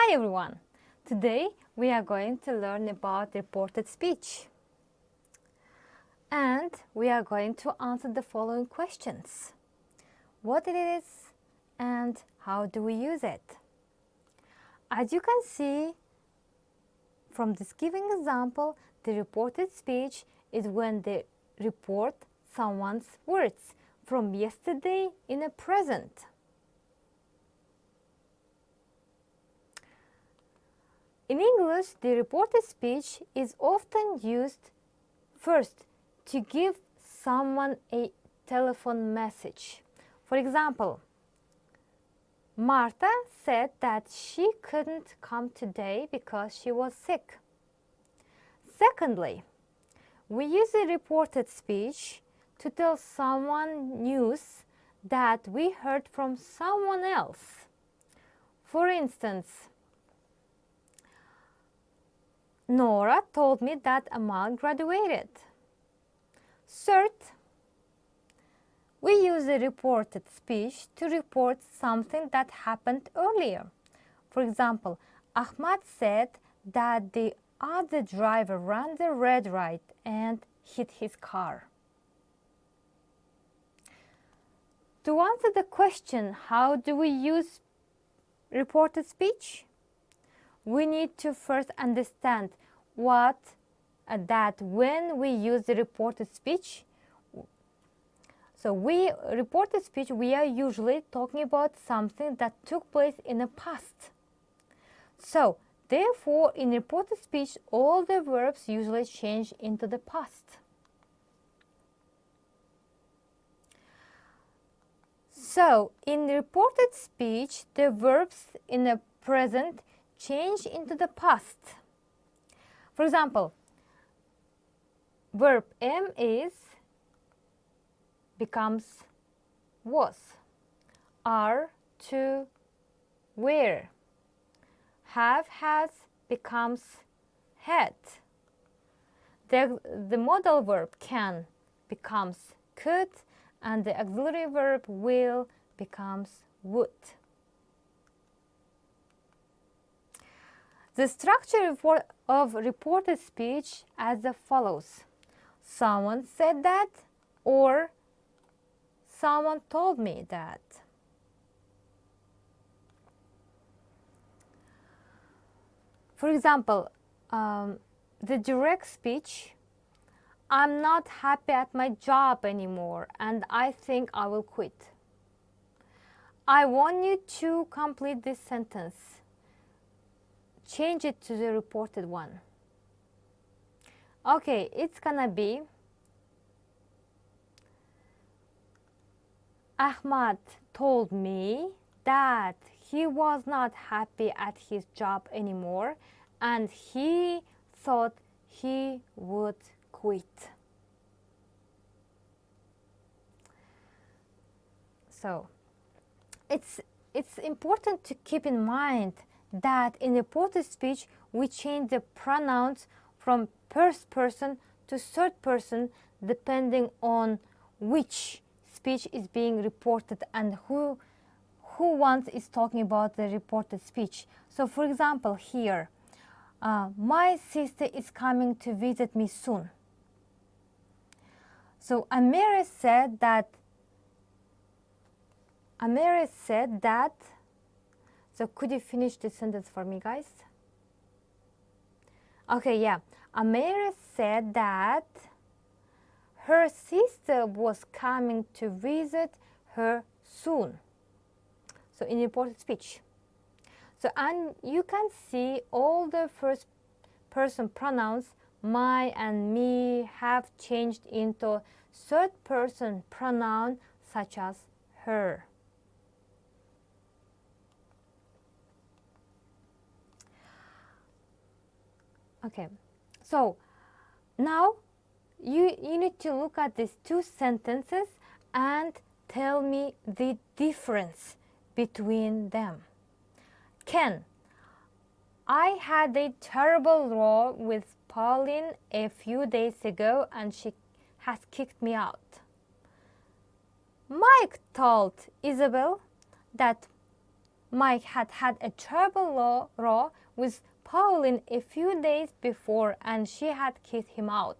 Hi everyone! Today we are going to learn about reported speech. And we are going to answer the following questions. What it is and how do we use it? As you can see from this given example, the reported speech is when they report someone's words from yesterday in a present. In English, the reported speech is often used first to give someone a telephone message. For example, Martha said that she couldn't come today because she was sick. Secondly, we use a reported speech to tell someone news that we heard from someone else. For instance, Nora told me that Amal graduated. Third, we use a reported speech to report something that happened earlier. For example, Ahmad said that the other driver ran the red light and hit his car. To answer the question, how do we use reported speech? We need to first understand that when we use the reported speech, reported speech, we are usually talking about something that took place in the past. So, therefore, in reported speech, all the verbs usually change into the past. So, in reported speech, the verbs in the present change into the past. For example, verb am is becomes was, are, to, were, have, has becomes had. The modal verb can becomes could, and the auxiliary verb will becomes would. The structure of reported speech as follows. Someone said that, or someone told me that. For example, the direct speech, I'm not happy at my job anymore and I think I will quit. I want you to complete this sentence. Change it to the reported one. Okay, it's gonna be Ahmad told me that he was not happy at his job anymore and he thought he would quit. So, it's important to keep in mind that in reported speech we change the pronouns from first person to third person depending on which speech is being reported and who once is talking about the reported speech. So for example here, my sister is coming to visit me soon. So Amira said that, so could you finish the sentence for me, guys? Okay, yeah. Amira said that her sister was coming to visit her soon. So in reported speech. So and you can see all the first person pronouns my and me have changed into third person pronoun such as her. Okay, so now you need to look at these two sentences and tell me the difference between them. Ken, I had a terrible row with Pauline a few days ago and she has kicked me out. Mike told Isabel that Mike had had a terrible row with Pauline a few days before and she had kicked him out.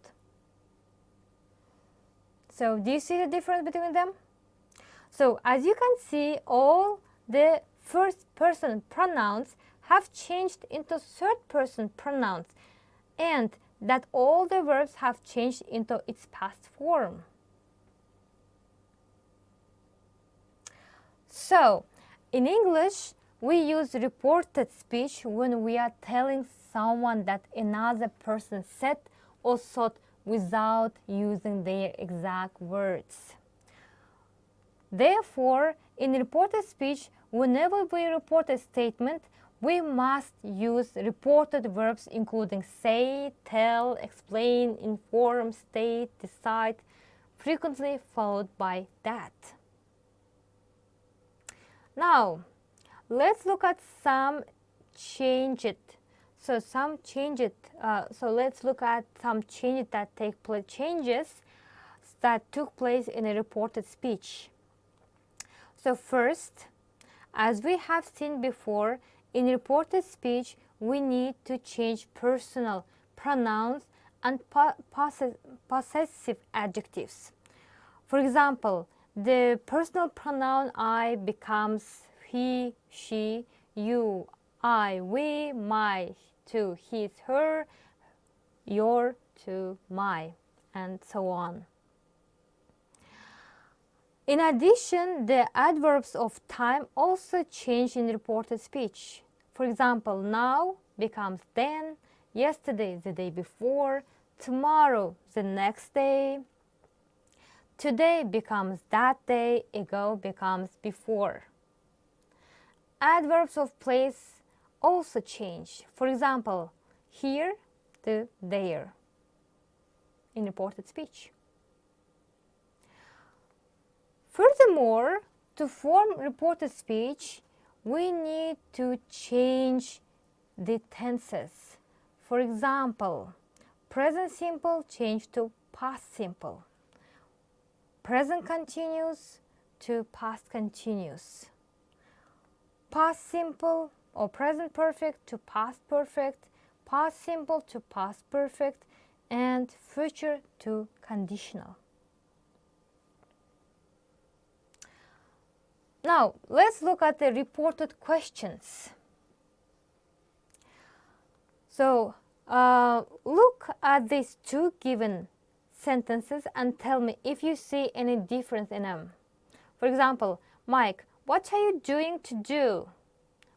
So do you see the difference between them? So as you can see, all the first person pronouns have changed into third person pronouns, and that all the verbs have changed into its past form. So in English, we use reported speech when we are telling someone that another person said or thought without using their exact words. Therefore, in reported speech, whenever we report a statement, we must use reported verbs including say, tell, explain, inform, state, decide, frequently followed by that. Now, let's look at some changes. So let's look at some changes that took place in a reported speech. So first, as we have seen before, in reported speech, we need to change personal pronouns and possessive adjectives. For example, the personal pronoun I becomes he, she, you, I, we, my, to, his, her, your, to, my, and so on. In addition, the adverbs of time also change in reported speech. For example, now becomes then, yesterday the day before, tomorrow the next day, today becomes that day, ago becomes before. Adverbs of place also change. For example, here to there in reported speech. Furthermore, to form reported speech, we need to change the tenses. For example, present simple changed to past simple. Present continuous to past continuous. Past simple or present perfect to past perfect. Past simple to past perfect. And future to conditional. Now, let's look at the reported questions. So, look at these two given sentences and tell me if you see any difference in them. For example, Mike, what are you doing to do?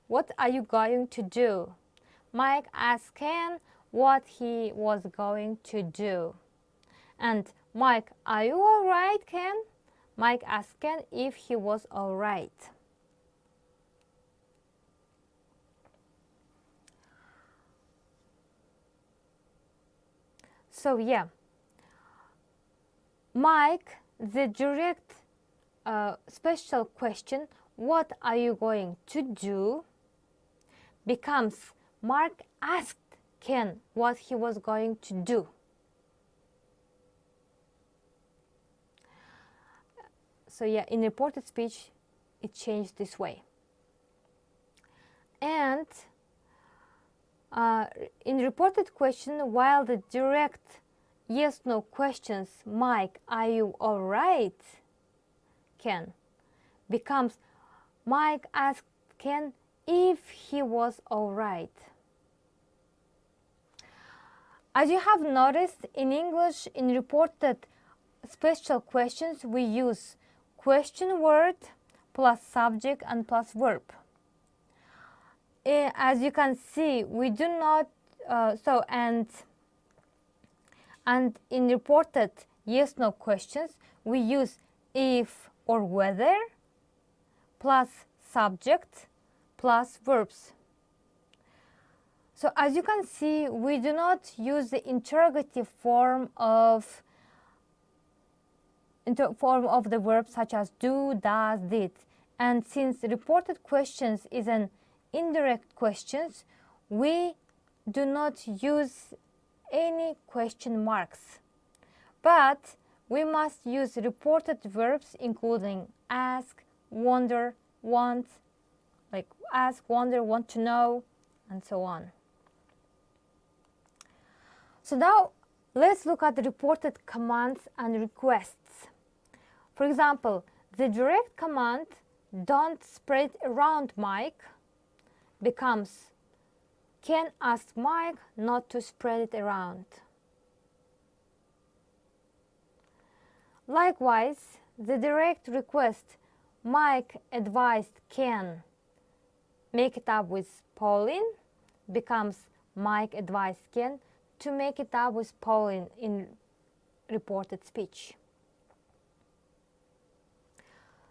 What are you going to do? Mike asked Ken what he was going to do. And Mike, are you all right, Ken? Mike asked Ken if he was all right. So yeah, Mike, the direct special question, what are you going to do, becomes Mark asked Ken what he was going to do. So yeah, in reported speech, it changed this way. And in reported question, while the direct yes-no questions, Mike, are you all right, Ken, becomes Mike asked Ken if he was all right. As you have noticed, in English, in reported special questions, we use question word plus subject and plus verb. As you can see, we do not and in reported yes-no questions, we use if or whether plus subject plus verbs. So as you can see, we do not use the interrogative form of the verb such as do, does, did. And since reported questions is an indirect questions, we do not use any question marks. But we must use reported verbs including ask, wonder, want, like ask, wonder, want to know, and so on. So now let's look at the reported commands and requests. For example, the direct command, "Don't spread around Mike," becomes, "Ken asked Mike not to spread it around." Likewise, the direct request, "Mike advised Ken make it up with Pauline," becomes, "Mike advised Ken to make it up with Pauline in reported speech."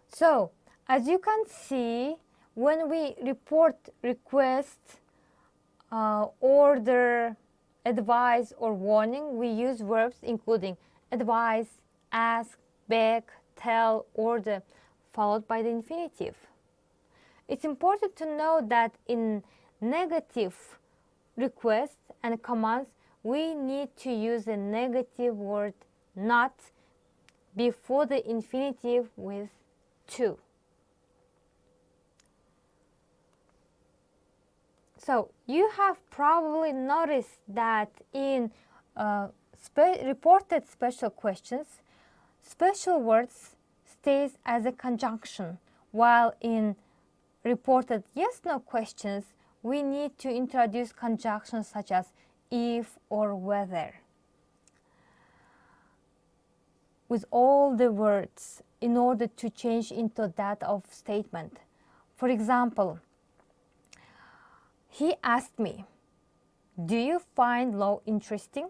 So, as you can see, when we report request, order, advise, or warning, we use verbs including advise, ask, beg, tell, order, followed by the infinitive. It's important to know that in negative requests and commands, we need to use the negative word "not" before the infinitive with "to." So you have probably noticed that in reported special questions, special words stays as a conjunction, while in reported yes/no questions, we need to introduce conjunctions such as if or whether with all the words in order to change into that of statement. For example, he asked me, "Do you find law interesting?"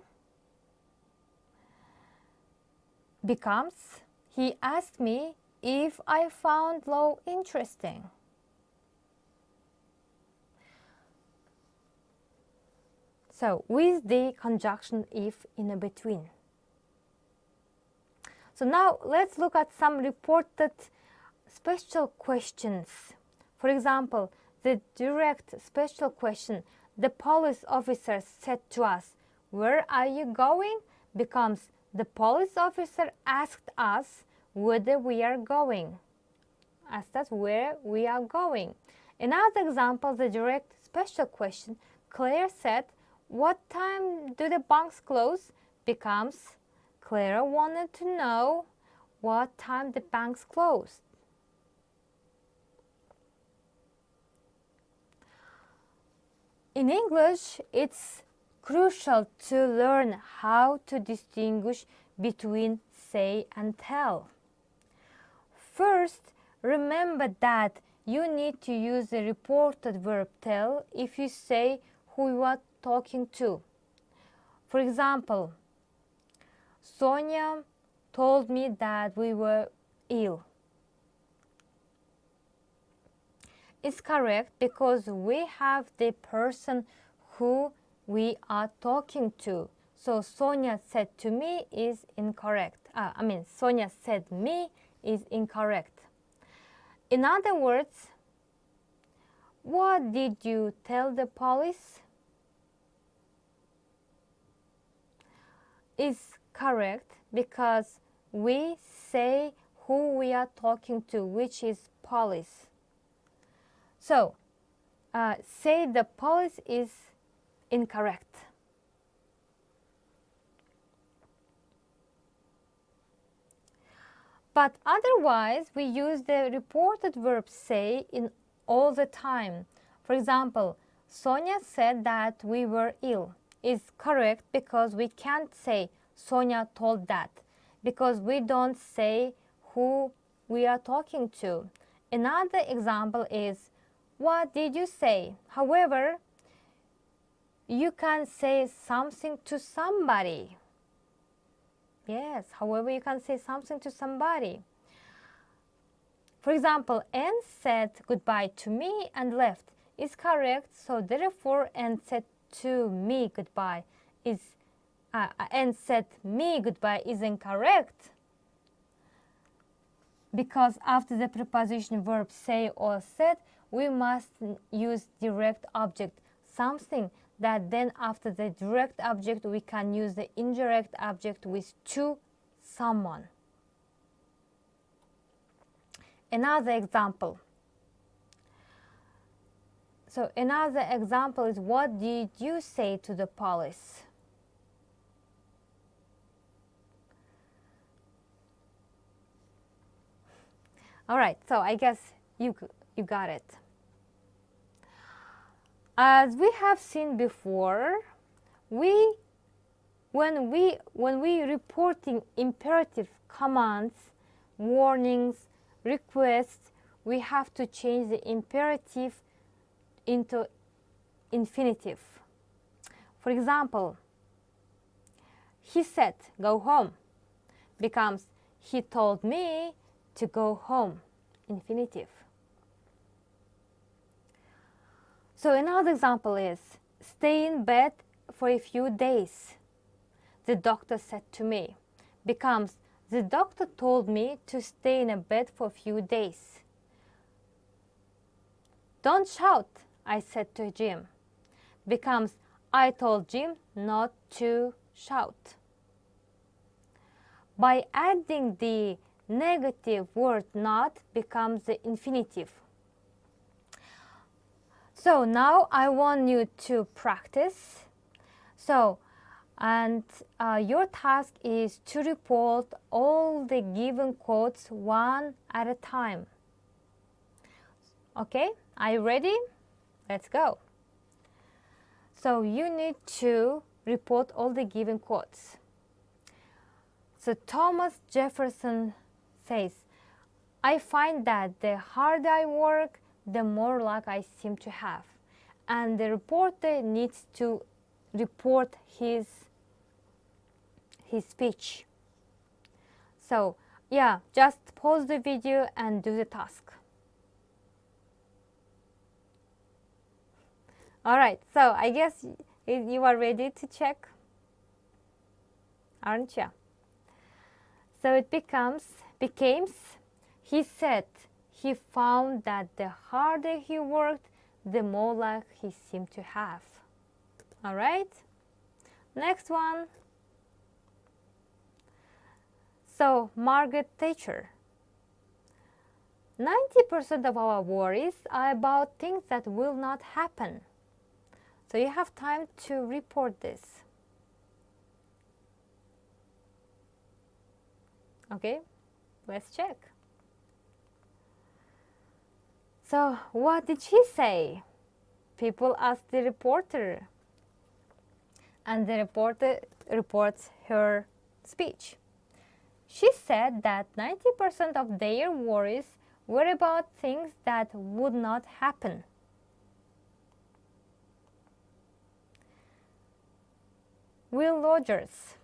becomes, he asked me if I found law interesting. So, with the conjunction if in between. So now let's look at some reported special questions. For example, the direct special question, "The police officer said to us, 'Where are you going?' becomes, "The police officer asked us whether we are going." Asked us where we are going. Another example, the direct special question, "Claire said, 'What time do the banks close?' becomes, Clara wanted to know what time the banks closed." In English, it's crucial to learn how to distinguish between say and tell. First, remember that you need to use the reported verb tell if you say who you are talking to. For example, Sonia told me that we were ill. It's correct because we have the person who we are talking to. So Sonia said to me is incorrect. Sonia said me is incorrect. In other words, what did you tell the police? Is correct because we say who we are talking to, which is police. So, say the police is incorrect. But otherwise, we use the reported verb say in all the time. For example, Sonia said that we were ill is correct because we can't say Sonia told that because we don't say who we are talking to. Another example is, what did you say? However, you can say something to somebody. Yes, however, you can say something to somebody. For example, Anne said goodbye to me and left is correct, so therefore Anne said to me goodbye is Anne said me goodbye is incorrect because after the preposition verb say or said, we must use direct object, something that then after the direct object we can use the indirect object with to someone. Another example. So another example is, what did you say to the police? All right, so I guess you got it. As we have seen before, when we reporting imperative commands, warnings, requests, we have to change the imperative into infinitive. For example, he said, go home, becomes he told me to go home, infinitive. So another example is, stay in bed for a few days, the doctor said to me, becomes the doctor told me to stay in a bed for a few days. Don't shout, I said to Jim, becomes I told Jim not to shout. By adding the negative word not becomes the infinitive. So now I want you to practice. So, and your task is to report all the given quotes one at a time. Okay, are you ready? Let's go. So you need to report all the given quotes. So Thomas Jefferson says, I find that the harder I work, the more luck I seem to have. And the reporter needs to report his speech. So yeah, just pause the video and do the task. All right, so I guess you are ready to check, aren't you? So it became, he said he found that the harder he worked, the more luck he seemed to have. All right, next one. So Margaret Thatcher. 90% of our worries are about things that will not happen. So you have time to report this. Okay, let's check. So what did she say? People asked the reporter, and the reporter reports her speech. She said that 90% of their worries were about things that would not happen. Will Rogers.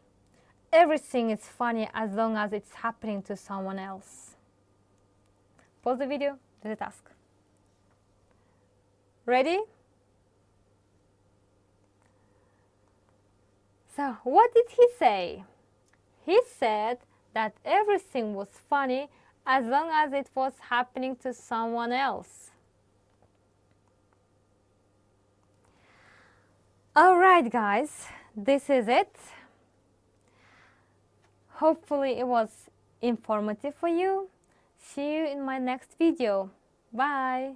Everything is funny as long as it's happening to someone else. Pause the video, do the task. Ready? So, what did he say? He said that everything was funny as long as it was happening to someone else. Alright guys, this is it. Hopefully it was informative for you. See you in my next video. Bye!